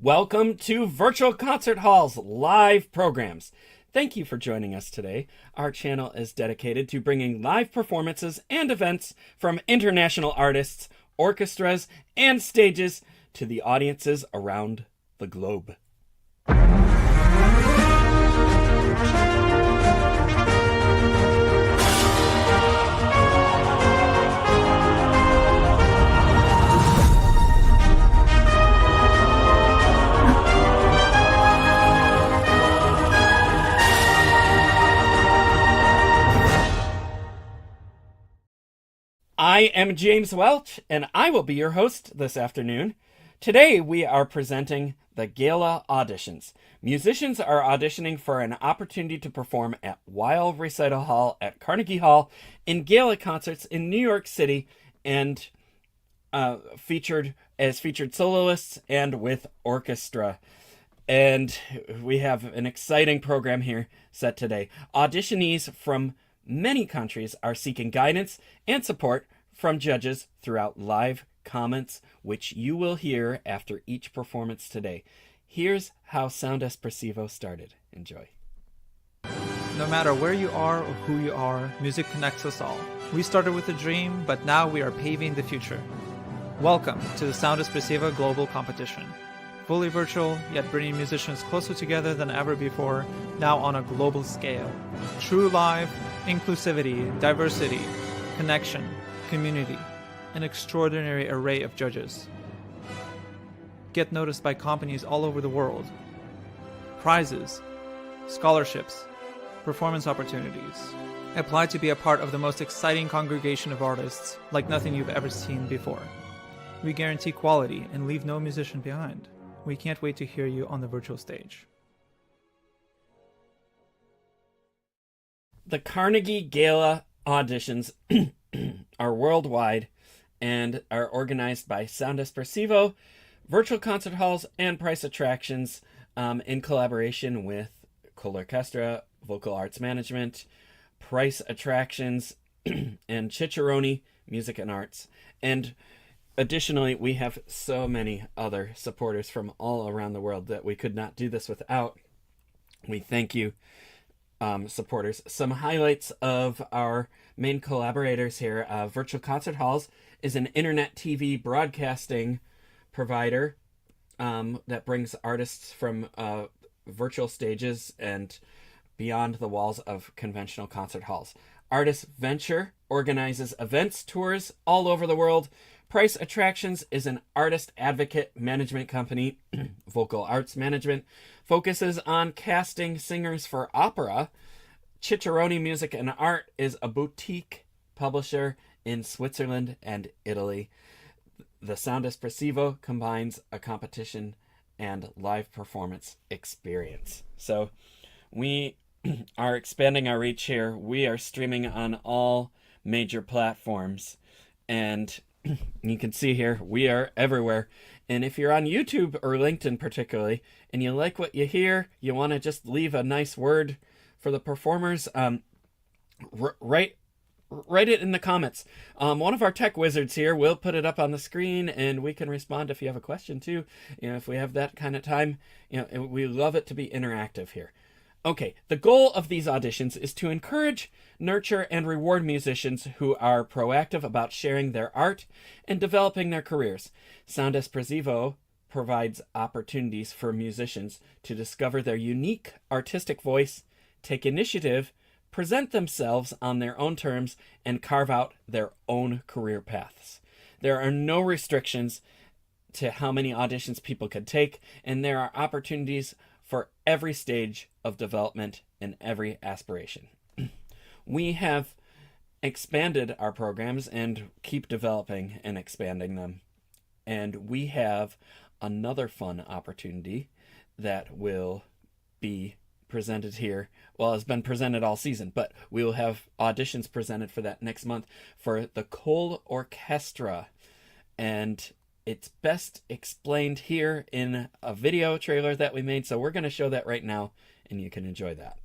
Welcome to Virtual Concert Hall's live programs. Thank you for joining us today. Our channel is dedicated to bringing live performances and events from international artists, orchestras, and stages to the audiences around the globe. I am James Welch, and I will be your host this afternoon. Today we are presenting the Gala auditions. Musicians are auditioning for an opportunity to perform at Weill Recital Hall at Carnegie Hall in Gala concerts in New York City, and featured soloists and with orchestra. And we have an exciting program here set today. Auditionees from many countries are seeking guidance and support from judges throughout live comments, which you will hear after each performance today. Here's how Sound Espressivo started. Enjoy. No matter where you are or who you are, music connects us all. We started with a dream, but now we are paving the future. Welcome to the Sound Espressivo Global Competition. Fully virtual, yet bringing musicians closer together than ever before, now on a global scale. True live, inclusivity, diversity, connection, community, an extraordinary array of judges. Get noticed by companies all over the world. Prizes, scholarships, performance opportunities. Apply to be a part of the most exciting congregation of artists like nothing you've ever seen before. We guarantee quality and leave no musician behind. We can't wait to hear you on the virtual stage. The Carnegie Gala auditions are worldwide and are organized by Sound Espressivo, Virtual Concert Halls, and Price Attractions in collaboration with Orchestra, Vocal Arts Management, Price Attractions, and Cicciarone Music and Arts. And additionally, we have so many other supporters from all around the world that we could not do this without. We thank you, supporters. Some highlights of our main collaborators here. Virtual Concert Halls is an internet TV broadcasting provider that brings artists from virtual stages and beyond the walls of conventional concert halls. Artist Venture organizes events, tours all over the world. Price Attractions is an artist advocate management company. Vocal Arts Management focuses on casting singers for opera. Cicciarone Music and Art is a boutique publisher in Switzerland and Italy. The Sound Espressivo combines a competition and live performance experience. So we are expanding our reach here. We are streaming on all major platforms, and you can see here, we are everywhere. And if you're on YouTube or LinkedIn particularly, and you like what you hear, you want to just leave a nice word for the performers, write it in the comments. One of our tech wizards here will put it up on the screen, and we can respond if you have a question too. If we have that kind of time, we love it to be interactive here. Okay, the goal of these auditions is to encourage, nurture, and reward musicians who are proactive about sharing their art and developing their careers. Sound Espressivo provides opportunities for musicians to discover their unique artistic voice, take initiative, present themselves on their own terms, and carve out their own career paths. There are no restrictions to how many auditions people can take, and there are opportunities for every stage of development and every aspiration. We have expanded our programs and keep developing and expanding them. And we have another fun opportunity that will be presented here. Well, it's been presented all season, but we will have auditions presented for that next month for the Cole Orchestra. And it's best explained here in a video trailer that we made, so we're going to show that right now, and you can enjoy that.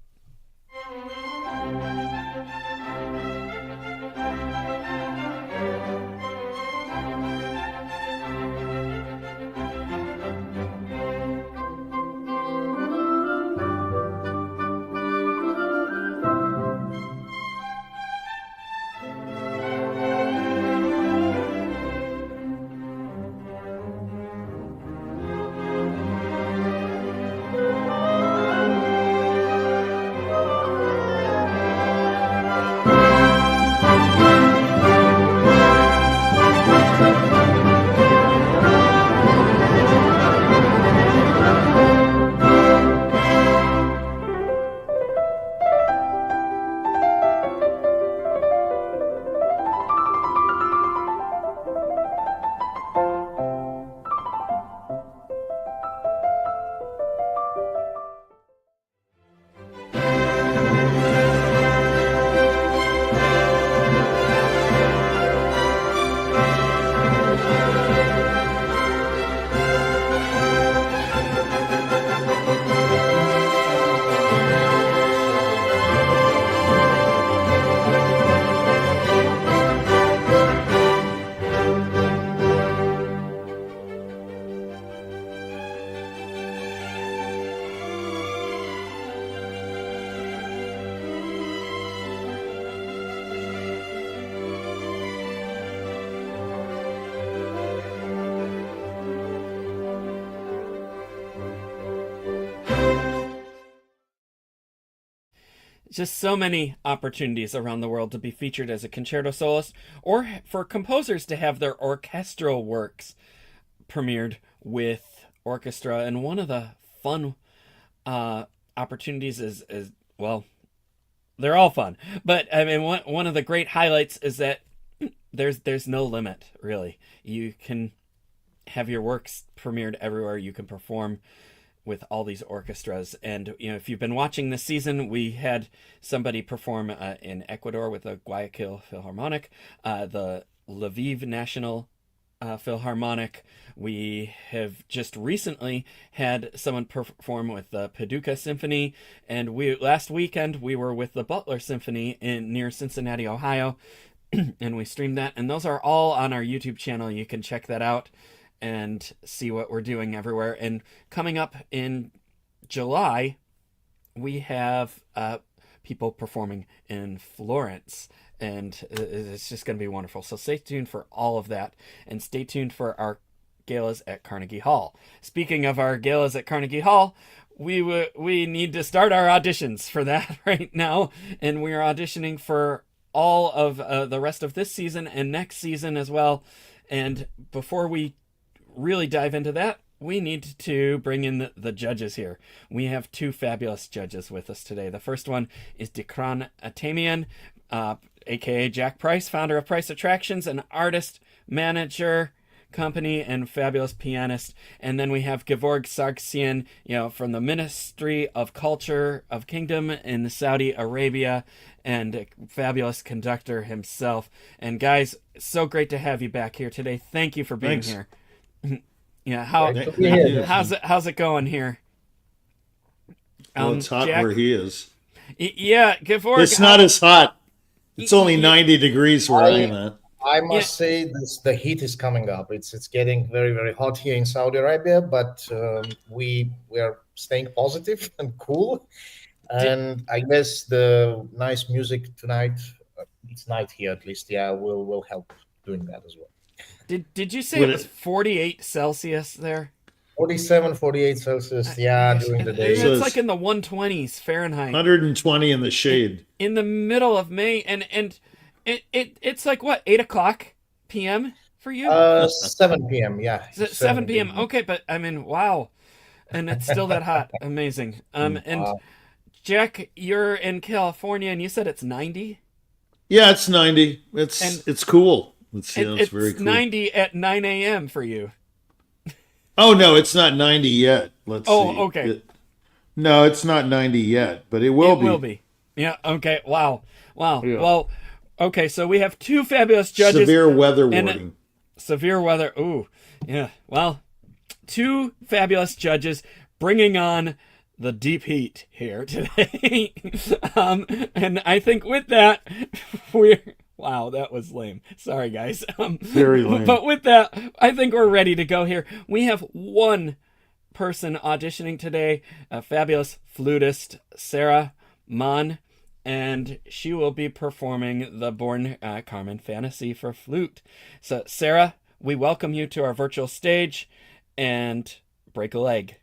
just so many opportunities around the world to be featured as a concerto soloist, or for composers to have their orchestral works premiered with orchestra. And one of the fun opportunities is well, they're all fun, but I mean, one of the great highlights is that there's no limit, really. You can have your works premiered everywhere. You can perform with all these orchestras. And if you've been watching this season, we had somebody perform in Ecuador with the Guayaquil Philharmonic, the Lviv National Philharmonic. We have just recently had someone perform with the Paducah Symphony, and last weekend we were with the Butler Symphony near Cincinnati, Ohio, and we streamed that. And those are all on our YouTube channel. You can check that out and see what we're doing everywhere. And coming up in July, we have people performing in Florence, and it's just going to be wonderful. So stay tuned for all of that, and stay tuned for our galas at Carnegie Hall. Speaking of our galas at Carnegie Hall, we need to start our auditions for that right now, and we are auditioning for all of the rest of this season and next season as well. And before we really dive into that, we need to bring in the judges here. We have two fabulous judges with us today. The first one is Dikran Atamian, aka Jack Price, founder of Price Attractions, an artist, manager, company, and fabulous pianist. And then we have Gevorg Sargsyan, from the Ministry of Culture of Kingdom in Saudi Arabia, and a fabulous conductor himself. And guys, so great to have you back here today. Thank you for being here. Yeah, how's it going here? Well, it's hot Jack, where he is. Yeah, Gevorg. It's not as hot. It's only 90 degrees where I am at. I must say the heat is coming up. It's getting very, very hot here in Saudi Arabia, but we are staying positive and cool. And I guess the nice music tonight, it's night here at least, will help doing that as well. Did you say it was 48 Celsius there? 47, 48 Celsius, during the day. It's like in the 120s Fahrenheit. 120 in the shade. In the middle of May, and it's like what, 8:00 p.m. for you? 7 p.m. Yeah. 7 p.m. Okay, but I mean, wow, and it's still that hot. Amazing. And wow. Jack, you're in California, and you said it's 90. Yeah, it's 90. It's cool. It's very cool. 90 at 9 a.m. for you. Oh no, it's not 90 yet. Let's see. Oh, okay. No, it's not 90 yet, but it will be. It will be. Yeah. Okay. Wow. Yeah. Well. Okay, so we have two fabulous judges. Severe weather warning. Severe weather. Ooh, yeah. Well, two fabulous judges bringing on the deep heat here today. And I think with that, wow, that was lame. Sorry, guys. Very lame. But with that, I think we're ready to go here. We have one person auditioning today, a fabulous flutist, Sara, Mann. And she will be performing the Borne Carmen Fantasie for flute. So, Sara, we welcome you to our virtual stage, and break a leg.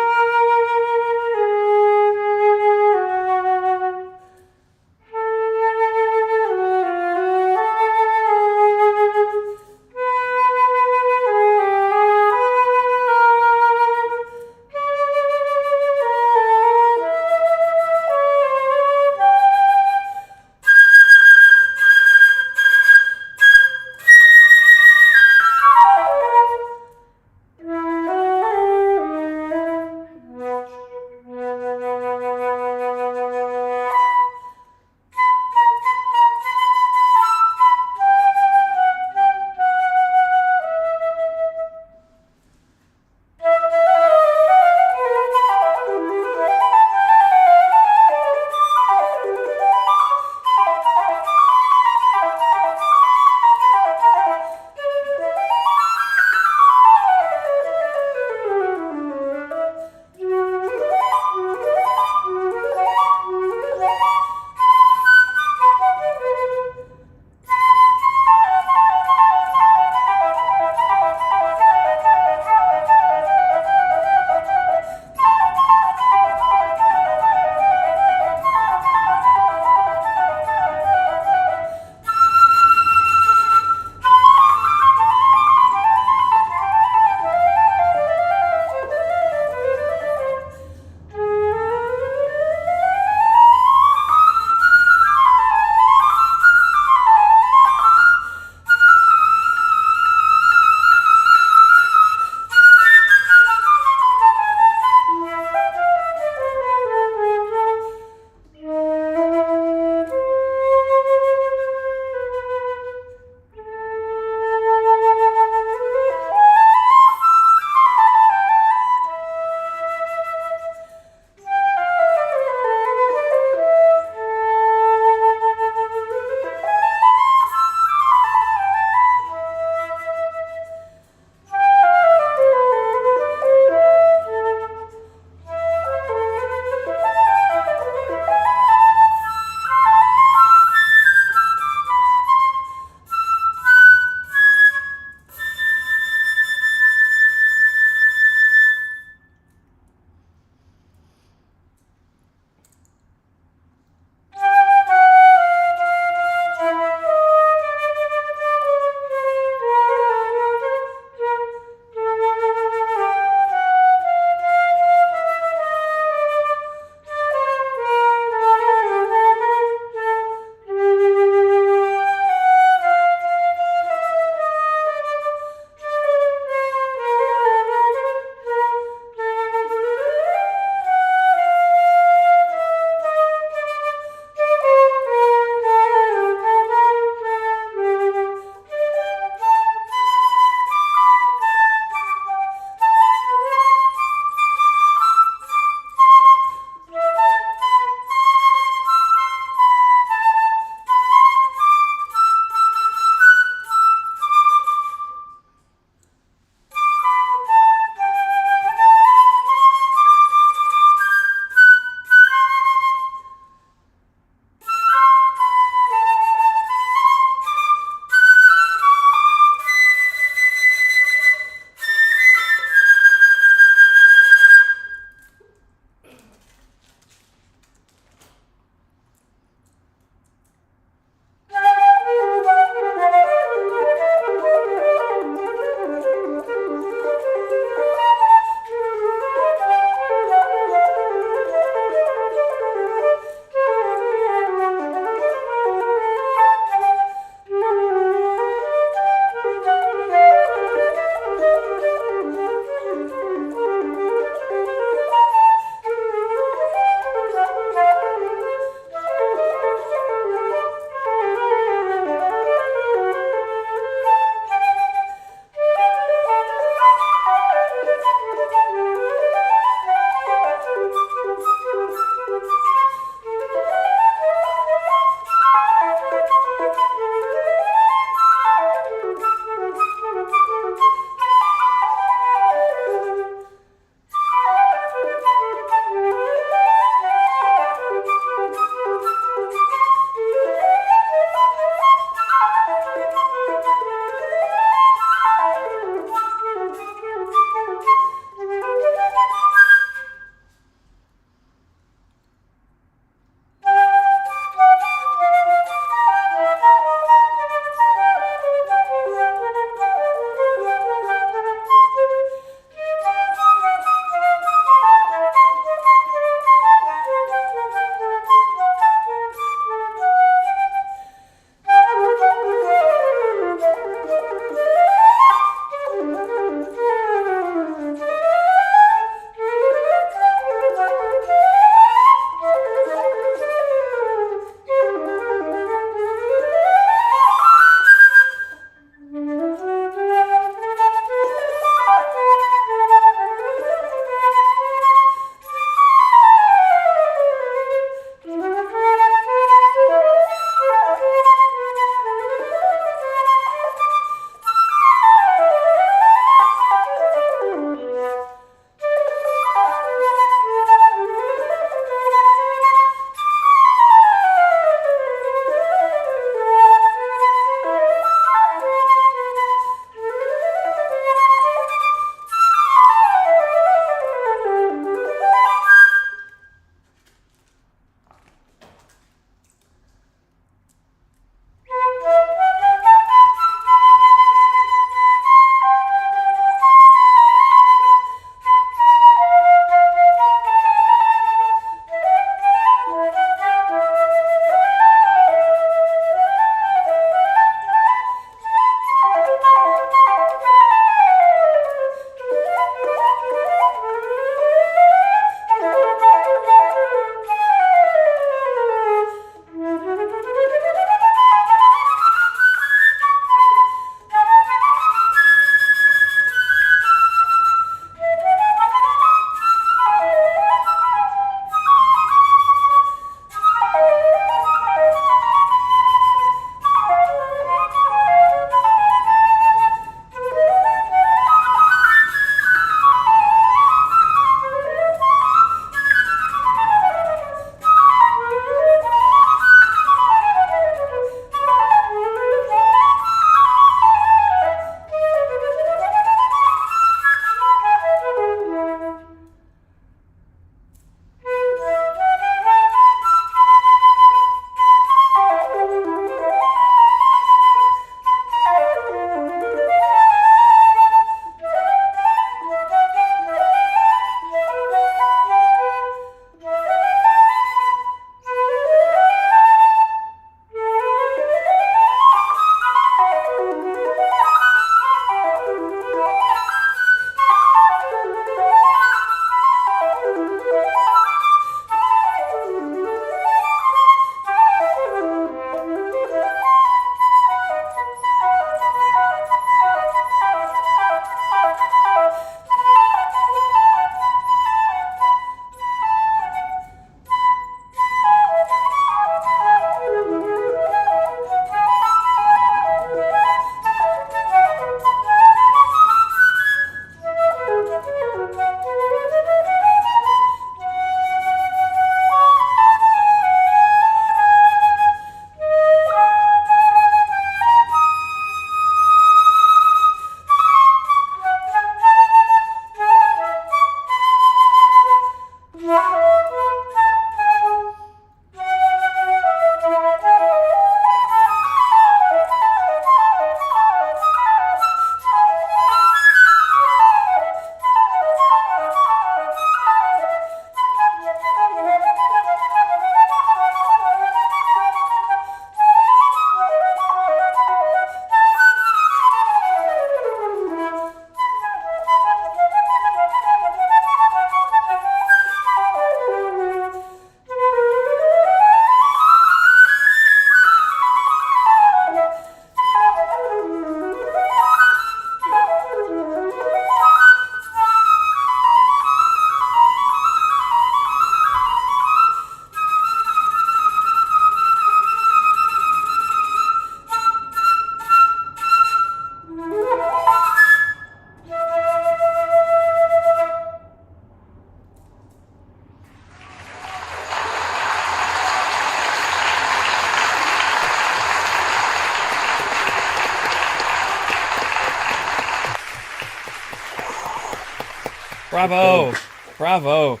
Bravo, bravo.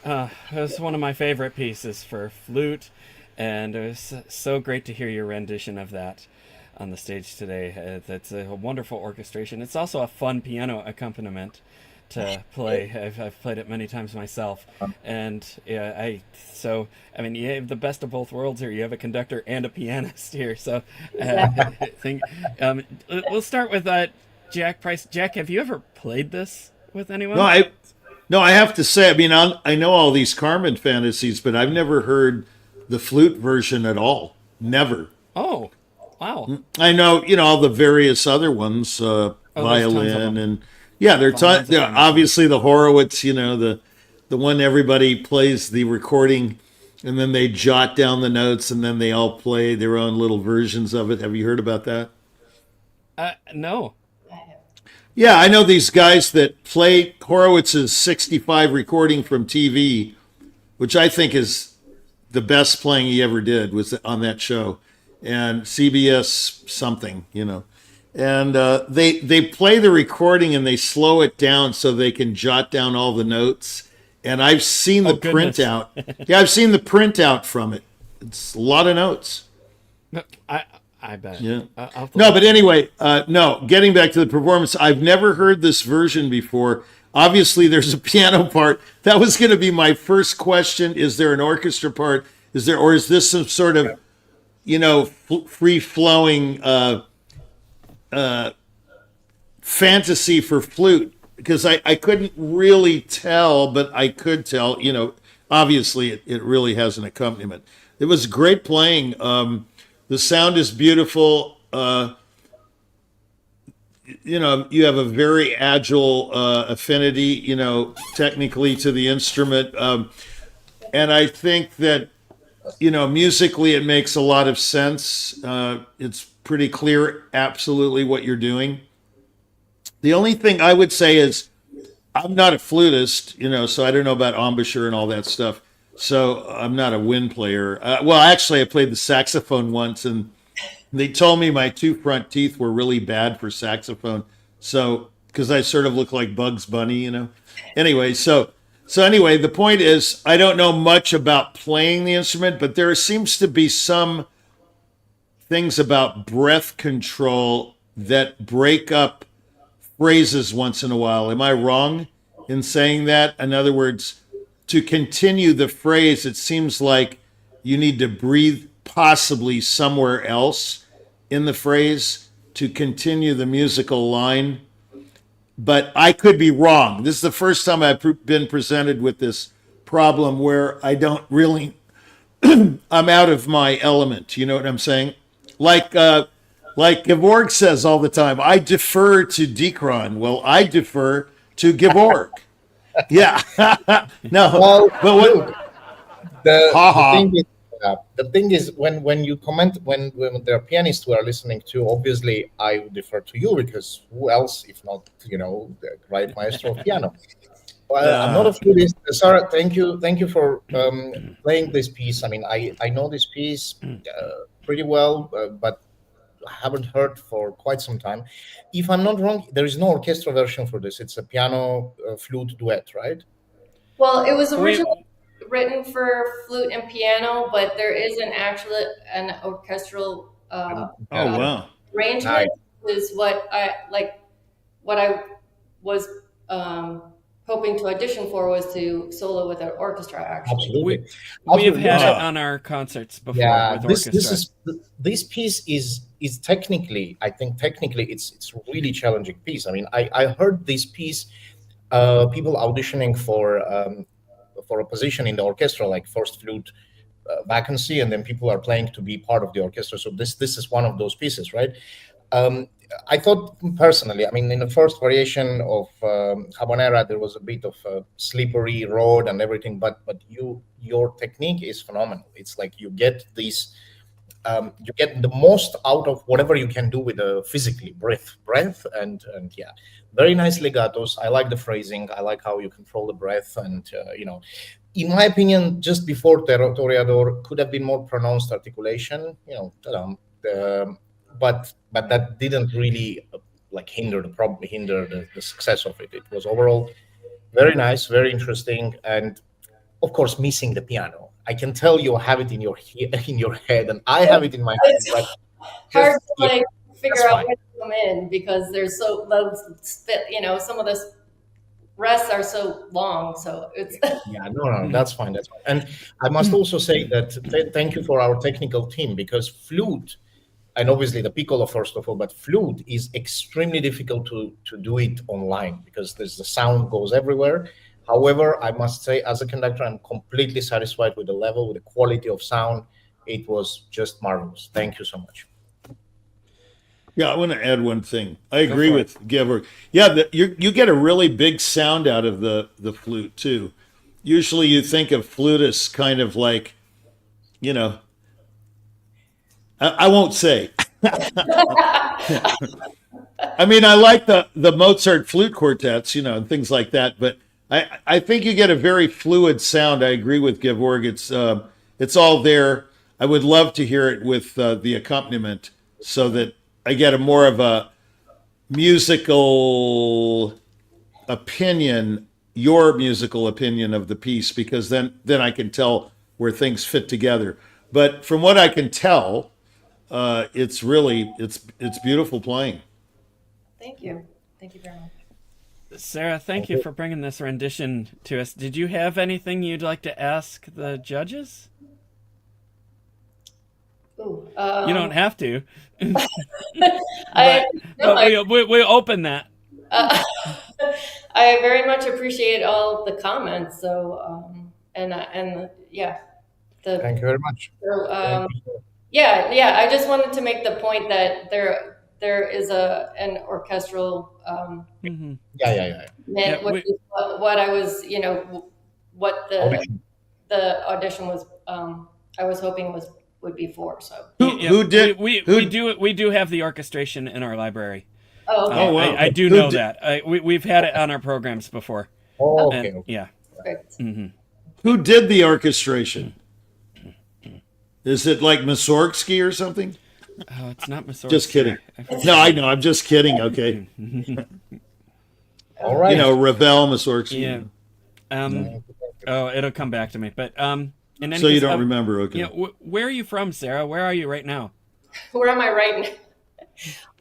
It was one of my favorite pieces for flute, and it was so great to hear your rendition of that on the stage today. It's a wonderful orchestration. It's also a fun piano accompaniment to play. I've played it many times myself, and yeah, I mean, you have the best of both worlds here. You have a conductor and a pianist here. So I think we'll start with Jack Price. Jack, have you ever played this with anyone? No, I have to say, I mean, I know all these Carmen fantasies, but I've never heard the flute version at all. Never. Oh, wow. I know, all the various other ones, violin, and yeah, they're obviously the Horowitz, the one everybody plays the recording, and then they jot down the notes, and then they all play their own little versions of it. Have you heard about that? No. Yeah, I know these guys that play Horowitz's 65 recording from TV, which I think is the best playing he ever did, was on that show, and CBS something, and they play the recording and they slow it down so they can jot down all the notes. And I've seen the printout. Yeah, I've seen the printout from it. It's a lot of notes. I bet. Yeah. No, but anyway, getting back to the performance, I've never heard this version before. Obviously, there's a piano part. That was going to be my first question. Is there an orchestra part? Or is this some sort of, free-flowing fantasy for flute? Because I couldn't really tell, but I could tell, obviously it really has an accompaniment. It was great playing. The sound is beautiful. You have a very agile affinity, technically to the instrument. And I think that, musically it makes a lot of sense. It's pretty clear absolutely what you're doing. The only thing I would say is I'm not a flutist, so I don't know about embouchure and all that stuff. So I'm not a wind player. Well, actually, I played the saxophone once, and they told me my two front teeth were really bad for saxophone. So, because I sort of look like Bugs Bunny, Anyway, so anyway, the point is, I don't know much about playing the instrument, but there seems to be some things about breath control that break up phrases once in a while. Am I wrong in saying that? In other words, to continue the phrase, it seems like you need to breathe possibly somewhere else in the phrase to continue the musical line. But I could be wrong. This is the first time I've been presented with this problem where I don't really, I'm out of my element. You know what I'm saying? Like Gevorg says all the time, I defer to Dikron. Well, I defer to Gevorg. Yeah. No. Well, but what? The thing is, when you comment, when there are pianists who are listening to, obviously I would defer to you, because who else, if not, the right maestro of piano. Well, I'm not a flutist. Sara, thank you for playing this piece. I mean, I know this piece pretty well, but I haven't heard for quite some time. If I'm not wrong, there is no orchestra version for this. It's a piano flute duet, right? Well, it was originally written for flute and piano, but there is an orchestral arrangement. Nice. Is what I was hoping to audition for, was to solo with an orchestra. Actually, Absolutely. We have had it on our concerts before. Yeah, with orchestra. this piece is technically, I think it's a really challenging piece. I mean, I heard this piece, people auditioning for a position in the orchestra, like first flute vacancy, and then people are playing to be part of the orchestra. So this is one of those pieces, right? I thought personally, I mean, in the first variation of Habanera, there was a bit of a slippery road and everything, but your technique is phenomenal. It's like you get these, you get the most out of whatever you can do with physically, breath, and yeah, very nice legatos. I like the phrasing. I like how you control the breath, and in my opinion, just before Toreador could have been more pronounced articulation, but that didn't really hinder the success of it. It was overall Very nice, very interesting, and of course, missing the piano. I can tell you have it in your head, and I have it in my head, It's but hard just to like figure that's out fine. when to come in because there's so those some of the rests are so long. So it's Yeah, no, that's fine, that's fine. And I must also say that thank you for our technical team, because flute, and obviously the piccolo first of all, but flute is extremely difficult to do it online because the sound goes everywhere. However, I must say, as a conductor, I'm completely satisfied with the level, with the quality of sound. It was just marvelous. Thank you so much. Yeah, I want to add one thing. I agree with Gevorg. Yeah, you get a really big sound out of the flute too. Usually, you think of flutists kind of like, you know, I won't say. I mean, I like the Mozart flute quartets, and things like that. But I think you get a very fluid sound. I agree with Gevorg. It's all there. I would love to hear it with the accompaniment, so that I get a more of a musical opinion, your musical opinion of the piece, because then I can tell where things fit together. But from what I can tell, it's beautiful playing. thank you very much. Sara, thank you for bringing this rendition to us. Did you have anything you'd like to ask the judges? Ooh, You don't have to. I we open that. I very much appreciate all the comments. So yeah, Thank you very much. so, yeah. I just wanted to make the point that there is an orchestral Yeah. meant, which is what I was, what the audition was. I was hoping would be for. So who did we do have the orchestration in our library. oh, okay. wow. I do know that. We've had it on our programs before. Oh, okay. And, yeah. Perfect. Who did the orchestration? Is it like Mussorgsky or something? Oh, it's not Mussorgsky. Just kidding. No, I know. I'm just kidding. Okay. All right. Ravel, Mussorgsky. Yeah. Oh, it'll come back to me. But in any So case, you don't remember? Okay. Where are you from, Sara? Where are you right now? Where am I right now?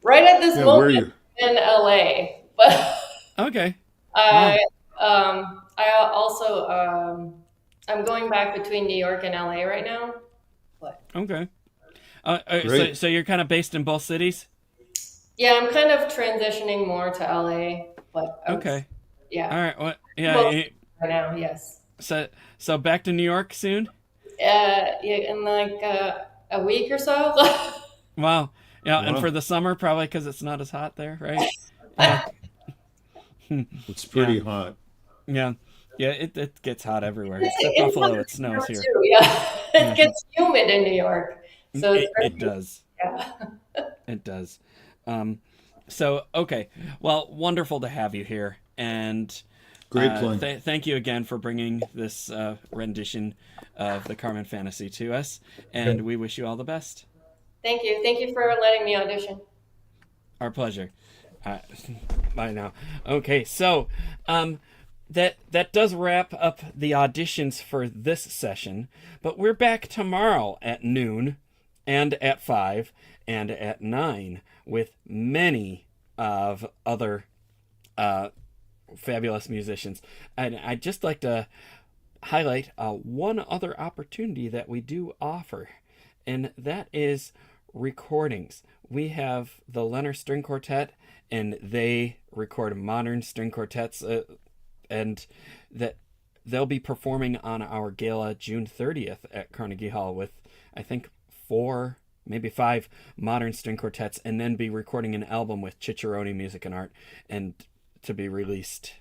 Right at this Where are moment you? in LA, but Okay. I also I'm going back between New York and LA right now. But Okay. Great. So you're kind of based in both cities? yeah, I'm kind of transitioning more to LA. But Okay. yeah. All right. Well, yeah. Both right now, yes. So back to New York soon? Yeah, in like a week or so. Wow. Yeah, and Wow. for the summer, probably because it's not as hot there, right? Yeah. It's pretty hot. Yeah. Yeah, it gets hot everywhere. Except Buffalo, it snows here. Too, yeah. It gets humid in New York. So It does. Yeah. It does. So, okay. Well, wonderful to have you here. And Great playing. thank you again for bringing this rendition of the Carmen Fantasy to us. And we wish you all the best. Thank you. Thank you for letting me audition. Our pleasure. Bye now. Okay, so that does wrap up the auditions for this session, but we're back tomorrow at noon and at 5 and at 9 with many of other fabulous musicians. And I'd just like to highlight one other opportunity that we do offer, and that is recordings. We have the Leonard String Quartet, and they record modern string quartets, and that they'll be performing on our gala June 30th at Carnegie Hall with, I think, 4, maybe 5 modern string quartets, and then be recording an album with Ciccarone Music and Art, and to be released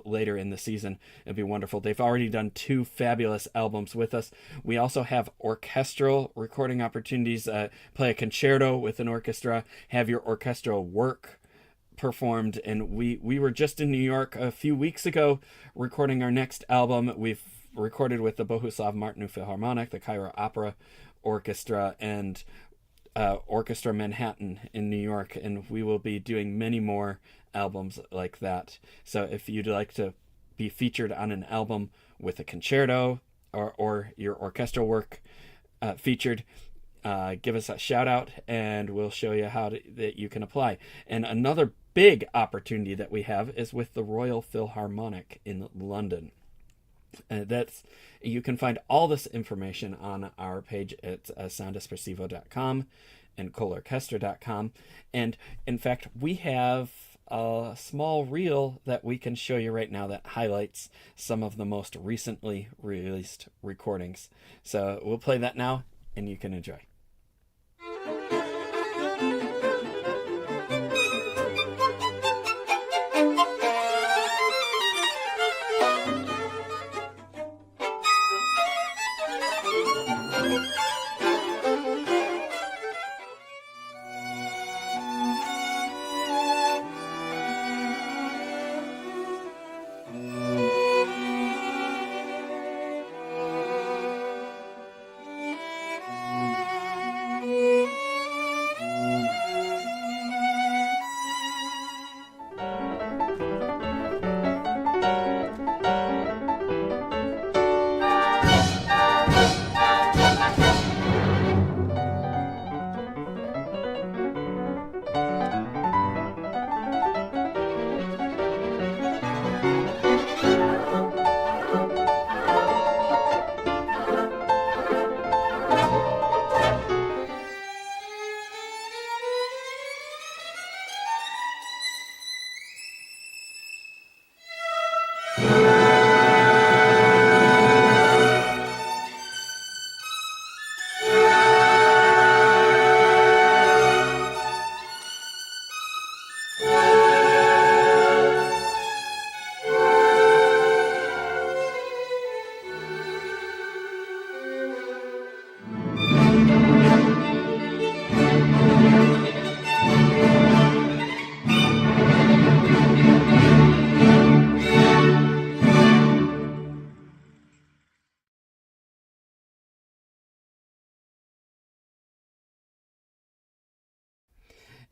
later in the season. It'd be wonderful. They've already done 2 fabulous albums with us. We also have orchestral recording opportunities. Play a concerto with an orchestra, have your orchestral work performed, and we were just in New York a few weeks ago recording our next album. We've recorded with the Bohuslav Martinu Philharmonic, the Cairo Opera Orchestra, and Orchestra Manhattan in New York, and we will be doing many more albums like that. So if you'd like to be featured on an album with a concerto or your orchestral work featured, give us a shout out and we'll show you that you can apply. And another big opportunity that we have is with the Royal Philharmonic in London. You can find all this information on our page at soundespressivo.com and kohlerorchestra.com. And in fact, we have a small reel that we can show you right now that highlights some of the most recently released recordings. So we'll play that now and you can enjoy.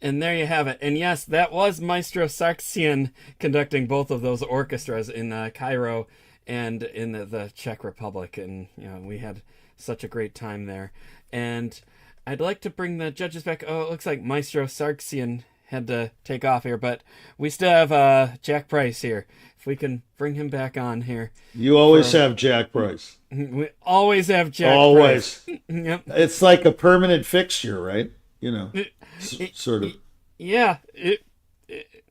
And there you have it. And yes, that was Maestro Sargsyan conducting both of those orchestras in Cairo and in the Czech Republic. And we had such a great time there. And I'd like to bring the judges back. Oh, it looks like Maestro Sargsyan had to take off here, but we still have Jack Price here. If we can bring him back on here. You always have Jack Price. We always have Jack Price. Yep. It's like a permanent fixture, right? Sort of. Yeah.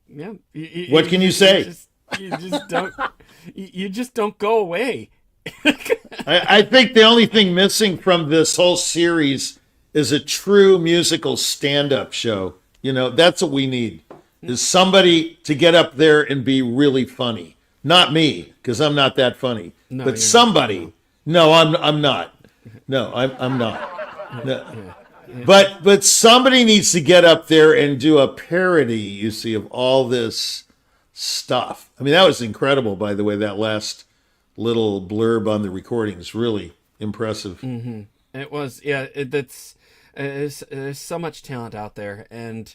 Yeah. What can you say? You just don't. You just don't go away. I think the only thing missing from this whole series is a true musical stand-up show. That's what we need. Is somebody to get up there and be really funny. Not me, because I'm not that funny. No, but somebody. No, I'm not. No, I'm not. No. Yeah. But somebody needs to get up there and do a parody, you see, of all this stuff. I mean, that was incredible, by the way. That last little blurb on the recording is really impressive. Mm-hmm. It was, yeah. There's so much talent out there, and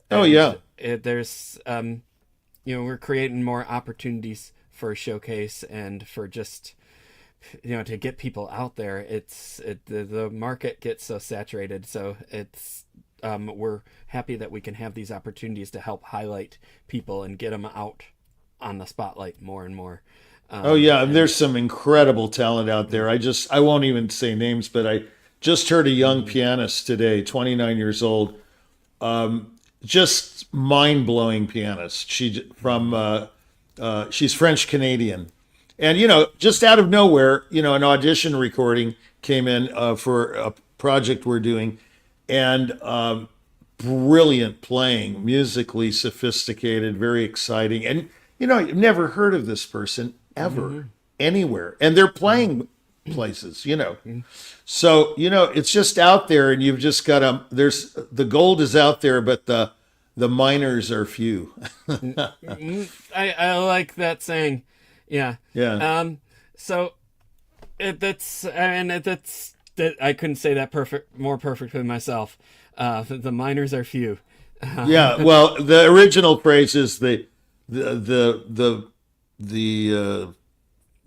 there's we're creating more opportunities for showcase and for just to get people out there. The market gets so saturated, so we're happy that we can have these opportunities to help highlight people and get them out on the spotlight more and more. There's some incredible talent out there. I won't even say names, but I just heard a young pianist today, 29 years old, just mind-blowing pianist. She's French Canadian. And, just out of nowhere, an audition recording came in for a project we're doing, and brilliant playing, musically sophisticated, very exciting. And, you've never heard of this person ever, anywhere. And they're playing places, So, it's just out there, and you've just got the gold is out there, but the miners are few. I like that saying. Yeah. Yeah. So I couldn't say that more perfectly myself. The miners are few. Yeah, well, the original phrase is the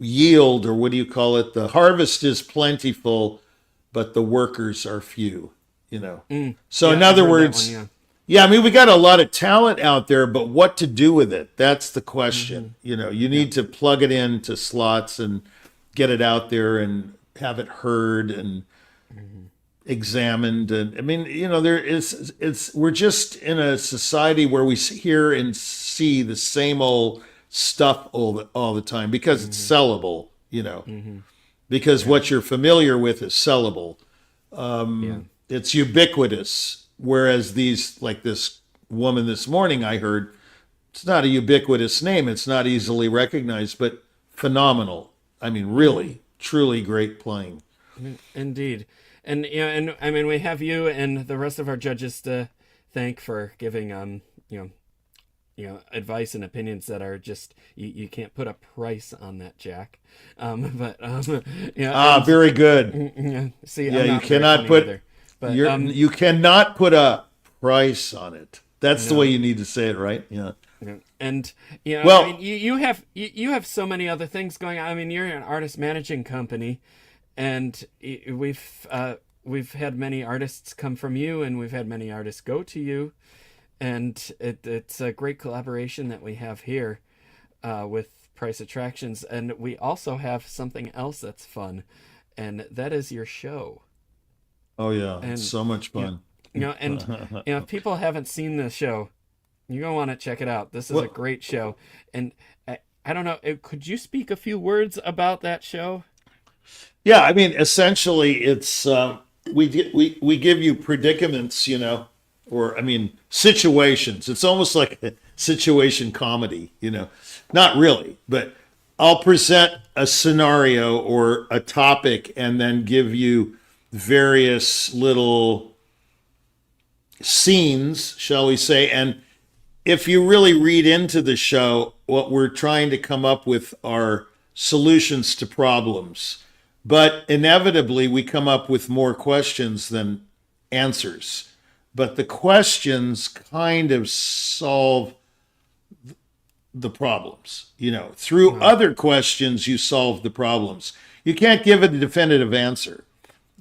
yield, or what do you call it? The harvest is plentiful, but the workers are few. So Yeah, in I've other heard that words, one, yeah, I mean, we got a lot of talent out there, but what to do with it? That's the question. You need to plug it into slots and get it out there and have it heard and examined. And I mean, we're just in a society where we hear and see the same old stuff all the time because it's sellable, because what you're familiar with is sellable. It's ubiquitous. Whereas like this woman this morning I heard, it's not a ubiquitous name. It's not easily recognized, but phenomenal. I mean, really, truly great playing. Indeed. And and I mean, we have you and the rest of our judges to thank for giving advice and opinions that are just you can't put a price on that, Jack. Very good. See, Yeah, I'm you not very cannot funny put either, but you cannot put a price on it. That's the way you need to say it, right? Yeah. And Well- I mean, you have so many other things going on. I mean, you're an artist managing company, and we've had many artists come from you, and we've had many artists go to you, and it's a great collaboration that we have here with Price Attractions, and we also have something else that's fun, and that is your show. Oh yeah, And, it's so much fun. If people haven't seen the show, you're gonna want to check it out. This is a great show, and I don't know. Could you speak a few words about that show? Yeah, I mean, essentially, it's we give you predicaments, or I mean, situations. It's almost like a situation comedy, Not really, but I'll present a scenario or a topic and then give you various little scenes, shall we say, and if you really read into the show, what we're trying to come up with are solutions to problems. But inevitably, we come up with more questions than answers. But the questions kind of solve the problems. Through other questions, you solve the problems. You can't give it a definitive answer.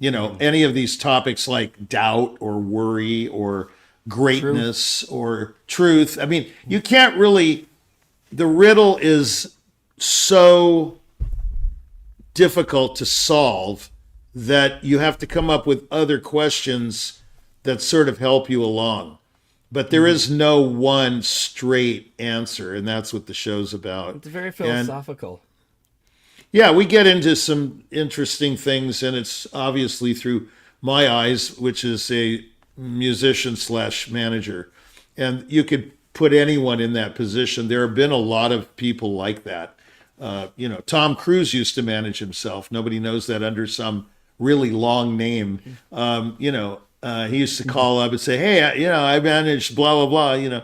Any of these topics like doubt or worry or greatness or truth. I mean, you can't really, the riddle is so difficult to solve that you have to come up with other questions that sort of help you along. But there is no one straight answer, and that's what the show's about. It's very philosophical. Yeah, we get into some interesting things, and it's obviously through my eyes, which is a musician / manager. And you could put anyone in that position. There have been a lot of people like that. Tom Cruise used to manage himself. Nobody knows that under some really long name. He used to call up and say, hey, I managed blah, blah, blah,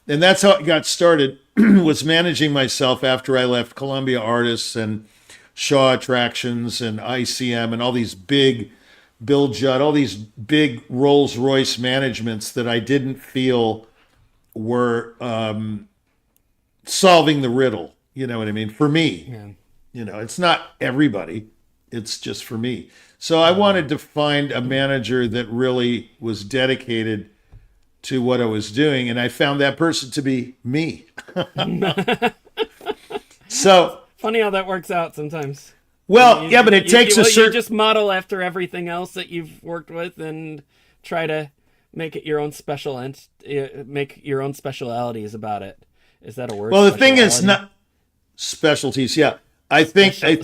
And that's how it got started, was managing myself after I left Columbia Artists and Shaw Attractions and ICM and all these big Bill Judd, all these big Rolls-Royce managements that I didn't feel were solving the riddle. You know what I mean? For me, it's not everybody. It's just for me. So I wanted to find a manager that really was dedicated to what I was doing. And I found that person to be me. So Funny how that works out sometimes. Well, but it takes a certain... You just model after everything else that you've worked with and try to make it your own special and make your own specialities about it. Is that a word? Well, the thing is not specialties. Yeah, I think I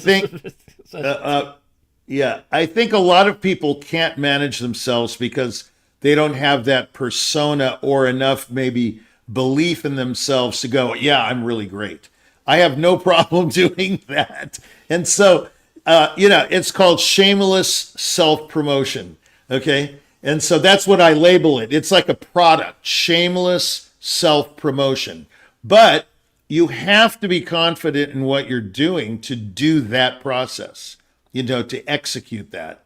think a lot of people can't manage themselves because they don't have that persona or enough maybe belief in themselves to go, yeah, I'm really great. I have no problem doing that. And so, it's called shameless self-promotion. Okay. And so that's what I label it. It's like a product, shameless self-promotion. But you have to be confident in what you're doing to do that process, to execute that.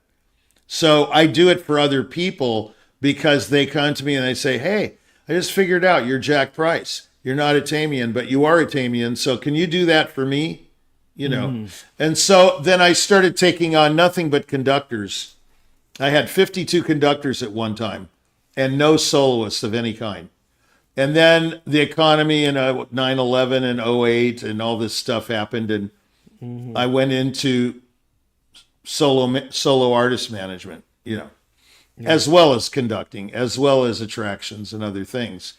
So I do it for other people because they come to me and they say, hey, I just figured out you're Jack Price. You're not a Tamian, but you are a Tamian. So can you do that for me? You know? And so then I started taking on nothing but conductors. I had 52 conductors at one time and no soloists of any kind. And then the economy in 9/11 and '08 and all this stuff happened. And I went into solo artist management, you know, as well as conducting, as well as attractions and other things.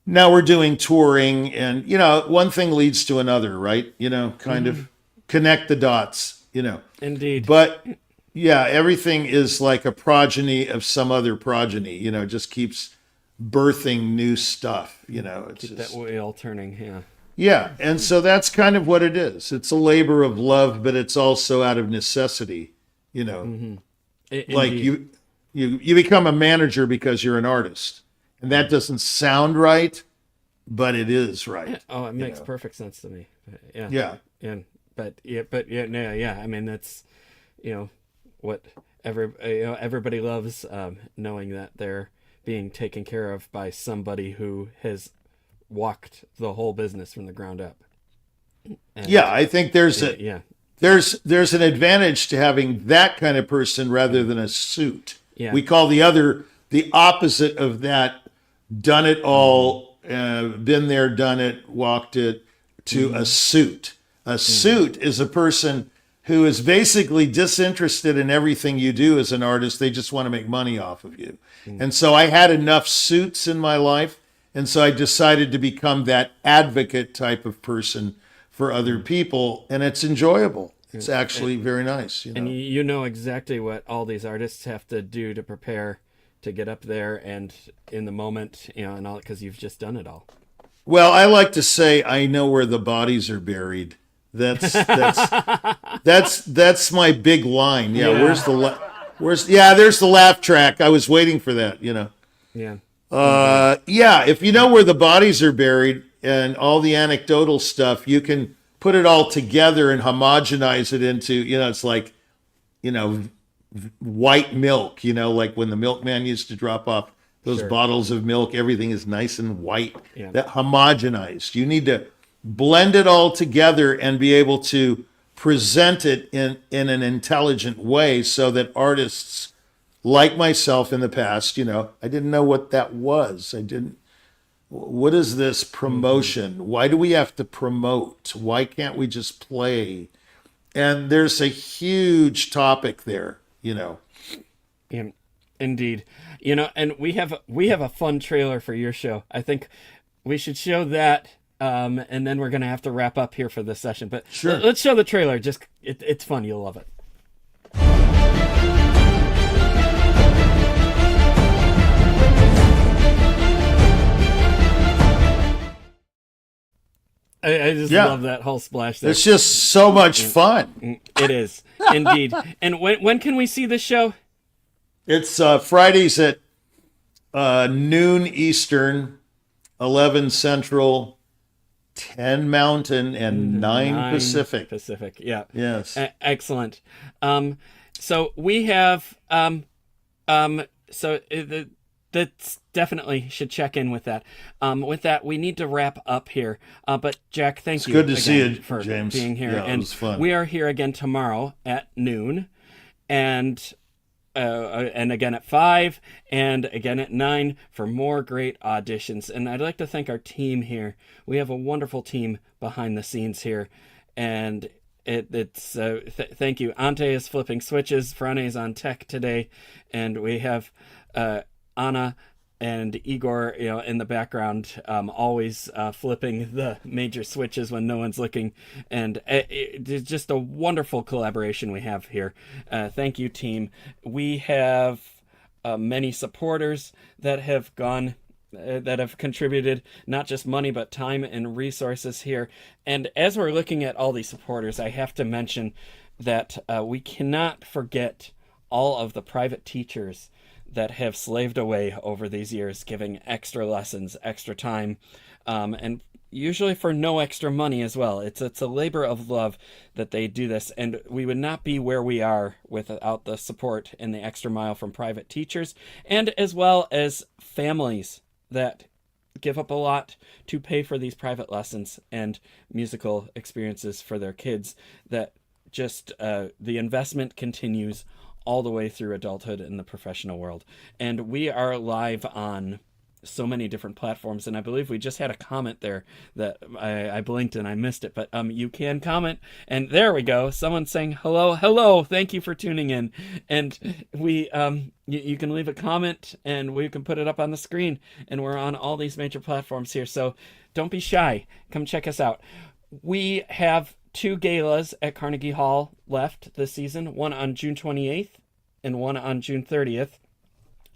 Now we're doing touring and, you know, one thing leads to another, right? You know, kind of connect the dots, you know. Indeed. But yeah, everything is like a progeny of some other progeny, you know, it just keeps birthing new stuff, you know. It's Keep just, that wheel turning, yeah. yeah, and so that's kind of what it is. It's a labor of love, but it's also out of necessity, you know. Like Indeed. you become a manager because you're an artist. And that doesn't sound right, but it is right. Oh, it makes know. perfect sense to me. Yeah. Yeah. And yeah. I mean, that's, you know, what everybody loves, knowing that they're being taken care of by somebody who has walked the whole business from the ground up. And, Yeah, I think there's yeah. there's an advantage to having that kind of person rather than a suit. Yeah. We call the opposite of that, done it all, been there, done it, walked it, to a suit. A suit is a person who is basically disinterested in everything you do as an artist. They just want to make money off of you. And so I had enough suits in my life, and so I decided to become that advocate type of person for other people, and it's enjoyable. It's actually very nice. You know? And you know exactly what all these artists have to do to prepare to get up there and in the moment, you know, and all, because you've just done it all. Well, I like to say I know where the bodies are buried. That's my big line. Yeah, Yeah. There's the laugh track. I was waiting for that, you know. Yeah. Yeah, if you know where the bodies are buried and all the anecdotal stuff, you can put it all together and homogenize it into, you know, it's like, you know, white milk, you know, like when the milkman used to drop off those bottles of milk, everything is nice and white. Yeah. That homogenized. You need to blend it all together and be able to present it in an intelligent way so that artists like myself in the past, you know, I didn't know what that was. What is this promotion? Why do we have to promote? Why can't we just play? And there's a huge topic there, you know. Yeah, indeed. You know, and we have a fun trailer for your show. I think we should show that, and then we're gonna have to wrap up here for this session. But Sure. Let's show the trailer. It's fun. You'll love it. I just love that whole splash there. It's just so much fun. It is indeed. And when can we see this show? It's Fridays at noon Eastern, 11 Central, 10 Mountain, and 9 Pacific. Pacific, yeah. Yes. Excellent. So we have that's definitely should check in with that. With that, we need to wrap up here. But Jack, thank you. Good to see again you, for James. being here. Yeah, it and was fun. we are here again tomorrow at noon, and again at 5, and again at 9 for more great auditions. And I'd like to thank our team here. We have a wonderful team behind the scenes here, and thank you. Ante is flipping switches. Frane is on tech today, and we have Anna and Igor, you know, in the background, always flipping the major switches when no one's looking, and it's just a wonderful collaboration we have here. Thank you, team. We have many supporters that have gone. That have contributed not just money but time and resources here. And as we're looking at all these supporters, I have to mention that we cannot forget all of the private teachers that have slaved away over these years, giving extra lessons, extra time, and usually for no extra money as well. It's a labor of love that they do this, and we would not be where we are without the support and the extra mile from private teachers, and as well as families that give up a lot to pay for these private lessons and musical experiences for their kids, that just the investment continues all the way through adulthood in the professional world. And we are live on so many different platforms, and I believe we just had a comment there that I blinked and I missed it, but you can comment, and there we go, someone saying hello, thank you for tuning in. And we you can leave a comment and we can put it up on the screen, and we're on all these major platforms here, so don't be shy, come check us out. We have 2 galas at Carnegie Hall left this season, one on June 28th and one on June 30th,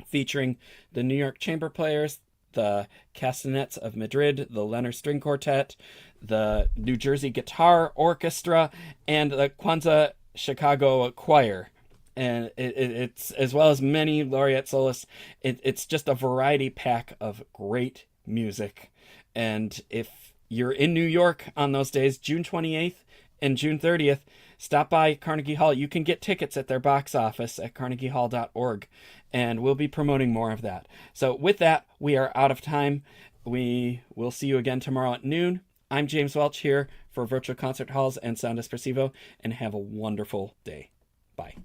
featuring the New York Chamber Players, the Castanets of Madrid, the Leonard String Quartet, the New Jersey Guitar Orchestra, and the Kwanzaa Chicago Choir. And it's as well as many laureate soloists. It's just a variety pack of great music. And if you're in New York on those days, June 28th and June 30th, stop by Carnegie Hall. You can get tickets at their box office at carnegiehall.org, and we'll be promoting more of that. So with that, we are out of time. We will see you again tomorrow at noon. I'm James Welch here for Virtual Concert Halls and Sound Espressivo, and have a wonderful day. Bye.